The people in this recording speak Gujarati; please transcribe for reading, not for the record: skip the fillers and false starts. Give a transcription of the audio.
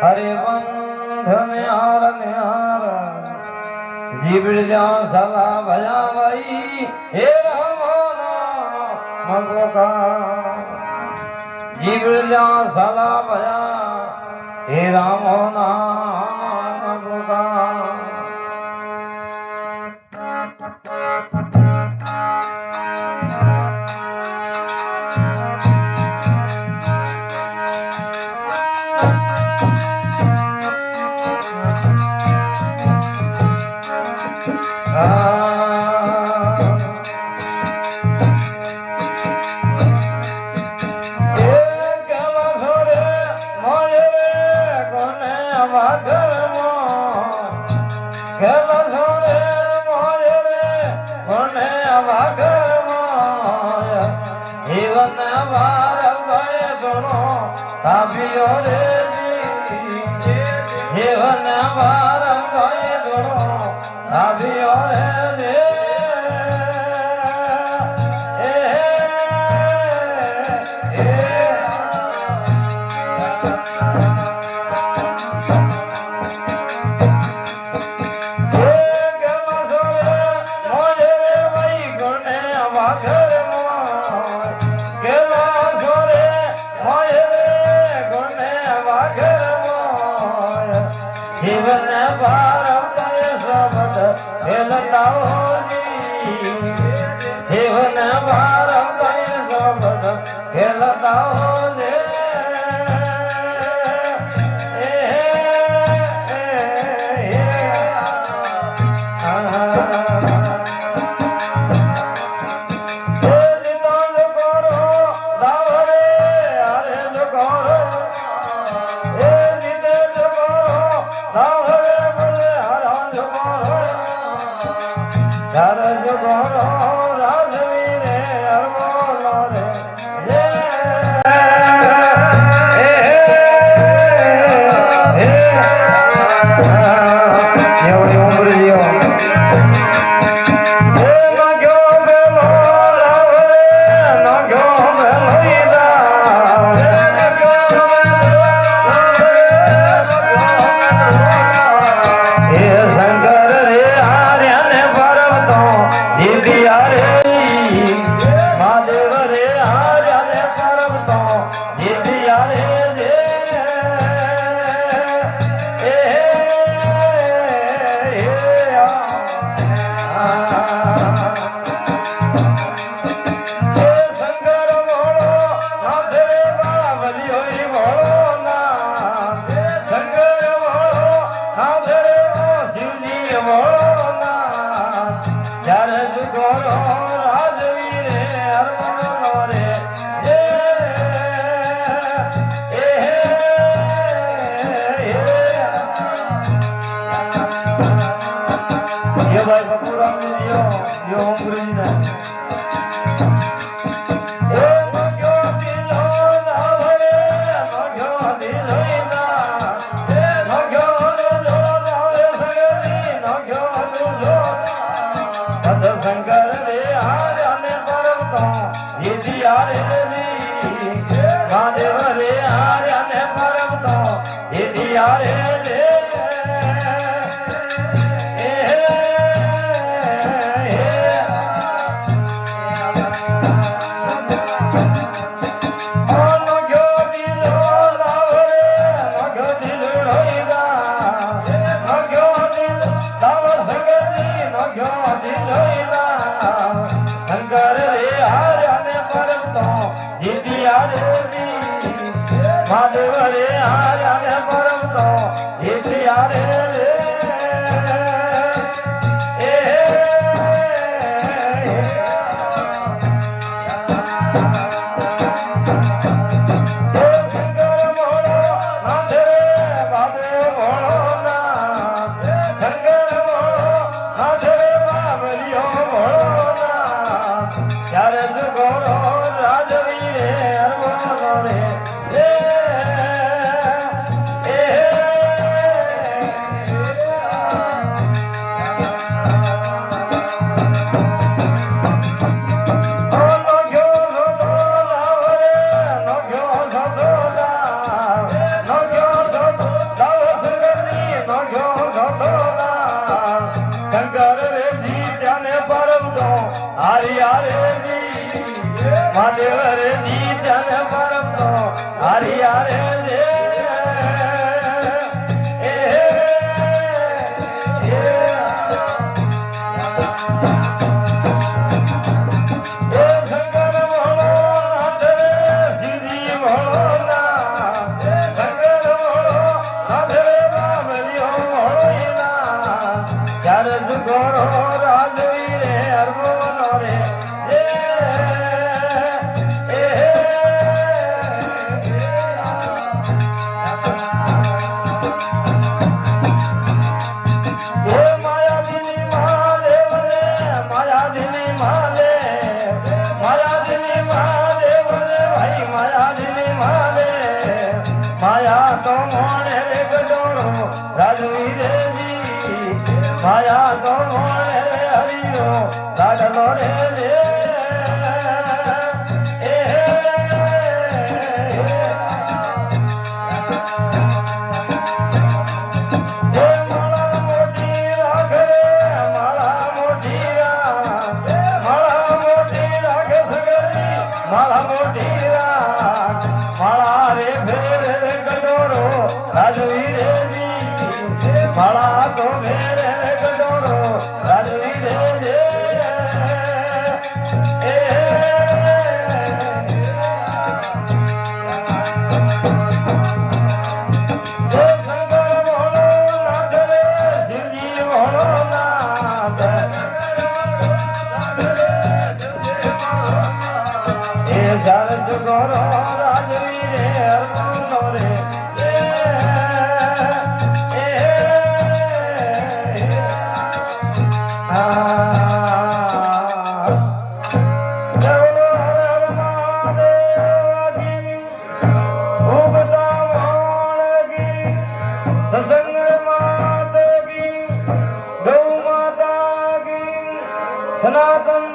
हरे बंधन हार जीवल्या सला भया भाई हे राम मगोका जीवल्या सला भया हे राम नाम मगोका जीवन बार गणो काव्यो रे जीवन बार गणो काव्यो रे जीवन भारत शब्द खेलताओ जीवन भारत शब्द खेलताओ शंकर रे आर्य पर्वत महादेव रे आर्य पर्वत रे महादेव रे आर्य पर्वत रे હરિ હરે જી મહાદેવ રે જી ધન પરમ હરિ હરે રે માયા તો મોણે રે ગજોરો રાજવીર જી માયા તો મોણે રે હરિયો લાડલો રે રે માળા મોટી રાખ માળા રે ભેર રે ગડોરો રાજવીર જી માળા તો ભેર રે ગડોરો રાજવીર જી શંકર ભોળો નાથ રે શિવજી ભોળો નાથ સરજ ગોરો રાજવી રે હરનો રે સત્સંગ માતા કી ગૌ માતા કી સનાતન